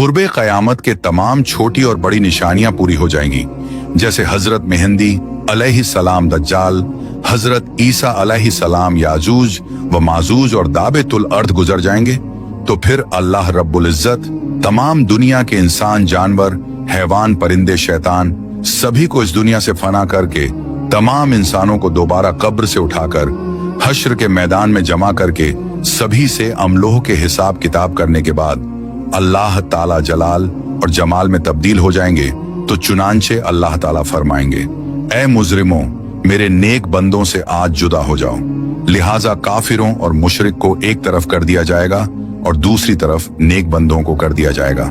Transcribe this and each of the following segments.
कुर्बे क़यामत के तमाम छोटी और बड़ी निशानियां पूरी हो जाएंगी, जैसे हजरत मेहंदी अलैहिस्सलाम दज्जाल, हजरत ईसा अलैहिस्सलाम याजूज व माजूज और दाबेतुल अर्द गुजर जाएंगे। तो फिर अल्लाह रब्बुल इज्जत तमाम दुनिया के इंसान, जानवर, हैवान, परिंदे, शैतान सभी को इस दुनिया से फना करके तमाम इंसानों को दोबारा कब्र से उठाकर हश्र के मैदान में जमा करके सभी से अमलोह के हिसाब किताब करने के बाद अल्लाह ताला जलाल और जमाल में तब्दील हो जाएंगे। तो चुनांचे अल्लाह ताला फरमाएंगे, ऐ मुजरिमों, मेरे नेक बंदों से आज जुदा हो जाओ। लिहाजा काफिरों और मुशरिक को एक तरफ कर दिया जाएगा और दूसरी तरफ नेक बंदों को कर दिया जाएगा।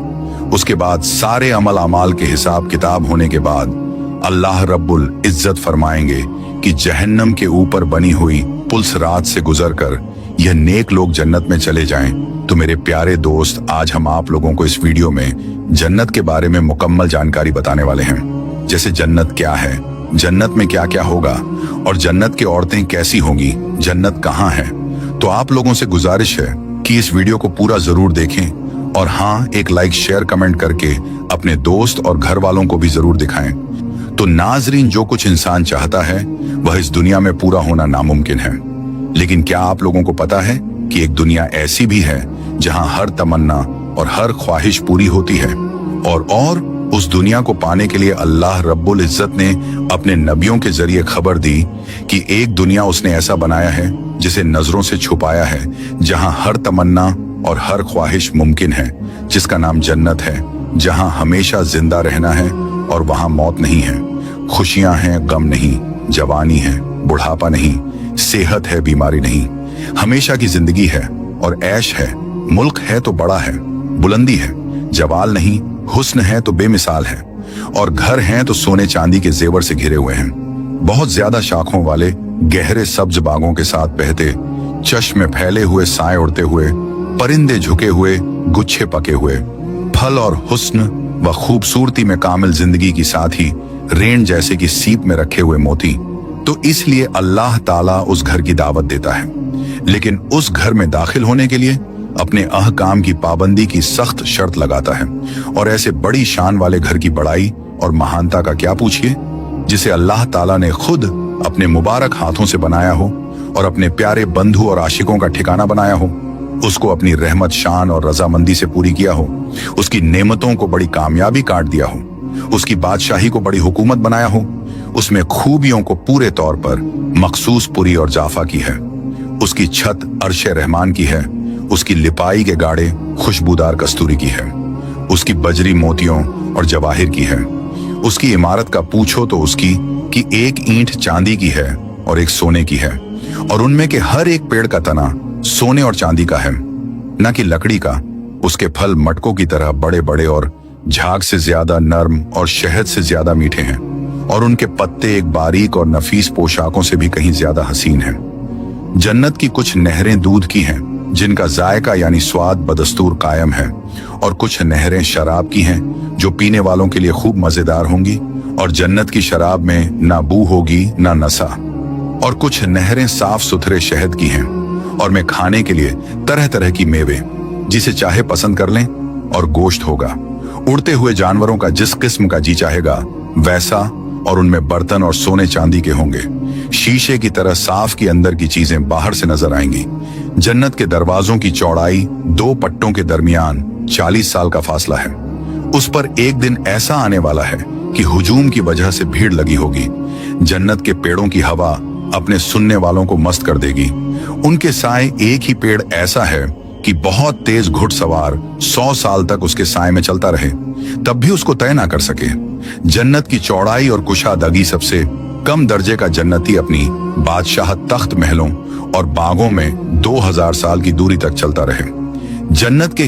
उसके बाद सारे अमल अमाल के हिसाब किताब होने के बाद अल्लाह रब्बुल इज्जत फरमाएंगे कि जहन्नम के ऊपर बनी हुई पुल्स रात से गुजरकर यह नेक लोग जन्नत में चले जाएं। तो मेरे प्यारे दोस्त, आज हम आप लोगों को इस वीडियो में जन्नत के बारे में मुकम्मल जानकारी बताने वाले हैं। जैसे जन्नत क्या है, जन्नत में क्या क्या होगा और जन्नत की औरतें कैसी होंगी, जन्नत कहाँ है। तो आप लोगों से गुजारिश है कि इस वीडियो को पूरा जरूर देखें और हाँ, एक लाइक शेयर कमेंट करके अपने दोस्त और घर वालों को भी जरूर दिखाएं। तो नाजरीन, जो कुछ इंसान चाहता है वह इस दुनिया में पूरा होना नामुमकिन है, लेकिन क्या आप लोगों को पता है कि एक दुनिया ऐसी भी है जहां हर तमन्ना और हर ख्वाहिश पूरी होती है। और उस दुनिया को पाने के लिए अल्लाह रब्बुल इज्जत ने अपने नबियों के जरिए खबर दी कि एक दुनिया उसने ऐसा बनाया है जिसे नजरों से छुपाया है, जहां हर तमन्ना और हर ख्वाहिश मुमकिन है, जिसका नाम जन्नत है, जहां हमेशा जिंदा रहना है और वहां मौत नहीं है, खुशियां हैं, गम नहीं, जवानी है, बुढ़ापा नहीं, सेहत है, बीमारी नहीं, हमेशा की जिंदगी है और ऐश है, मुल्क है तो बड़ा है, बुलंदी है, जवाल नहीं, हुस्न है तो बेमिसाल है, और घर हैं तो सोने चांदी के जेवर से घिरे हुए हैं। बहुत ज्यादा शाखों वाले गहरे सब्ज बागों के साथ बहते, चश्मे फैले हुए, साए उड़ते हुए, परिंदे झुके हुए, गुच्छे पके हुए, फल और हुस्न व खूबसूरती में कामिल जिंदगी की साथ ही रेन जैसे कि सीप में रखे हुए मोती। तो इसलिए अल्लाह ताला उस घर की दावत देता है, लेकिन उस घर में दाखिल होने के लिए अपने अहकाम की पाबंदी की सख्त शर्त लगाता है। और ऐसे बड़ी शान वाले घर की बड़ाई और महानता का क्या पूछिए, जिसे अल्लाह ताला ने खुद अपने मुबारक हाथों से बनाया हो और अपने प्यारे बंधु और आशिकों का ठिकाना बनाया हो, उसको अपनी रहमत, शान और रजामंदी से पूरी किया हो, उसकी नेमतों को बड़ी कामयाबी काट दिया हो, उसकी बादशाही को बड़ी हुकूमत बनाया हो, उसमें खूबियों को पूरे तौर पर मखसूस पुरी और जाफा की है, उसकी छत अर्शे रहमान की है, उसकी लिपाई के गाड़े खुशबूदार कस्तूरी की है, उसकी बजरी मोतियों और जवाहिर की है, उसकी इमारत का पूछो तो उसकी कि एक ईंट चांदी की है और एक सोने की है, और उनमें के हर एक पेड़ का तना सोने और चांदी का है, न कि लकड़ी का। उसके फल मटकों की तरह बड़े बड़े और झाग से ज्यादा नर्म और शहद से ज्यादा मीठे हैं, और उनके पत्ते एक बारीक और नफीस पोशाकों से भी कहीं ज्यादा हसीन हैं। जन्नत की कुछ नहरें दूध की हैं, जिनका जायका यानी स्वाद बदस्तूर कायम है, और कुछ नहरें शराब की हैं जो पीने वालों के लिए खूब मजेदार होंगी, और जन्नत की शराब में ना बू होगी ना नशा। और कुछ नहरें साफ सुथरे शहद की हैं, और में खाने के लिए तरह तरह की मेवे, जिसे चाहे पसंद कर लें, और गोश्त होगा, उड़ते हुए जानवरों का जिस किस्म का जी चाहेगा वैसा, और उनमें बर्तन और सोने चांदी के होंगे, शीशे की तरह साफ की अंदर की चीजें बाहर से नजर आएंगी। जन्नत के दरवाजों की चौड़ाई दो पट्टों के दरमियान 40 साल का फासला है। उस पर एक दिन ऐसा आने वाला है कि हुजूम की वजह से भीड़ लगी होगी। जन्नत के पेड़ों की हवा अपने सुनने वालों को मस्त कर देगी। उनके साए एक ही पेड़ ऐसा है कि बहुत तेज घुड़सवार 100 साल तक उसके साए में चलता रहे, तब भी उसको तय ना कर सके। जन्नत की चौड़ाई और कुशादगी सबसे कम दर्जे का जन्नती अपनी बादशाह तख्त महलों और बागों में 2000 साल की दूरी तक चलता रहे। जन्नत के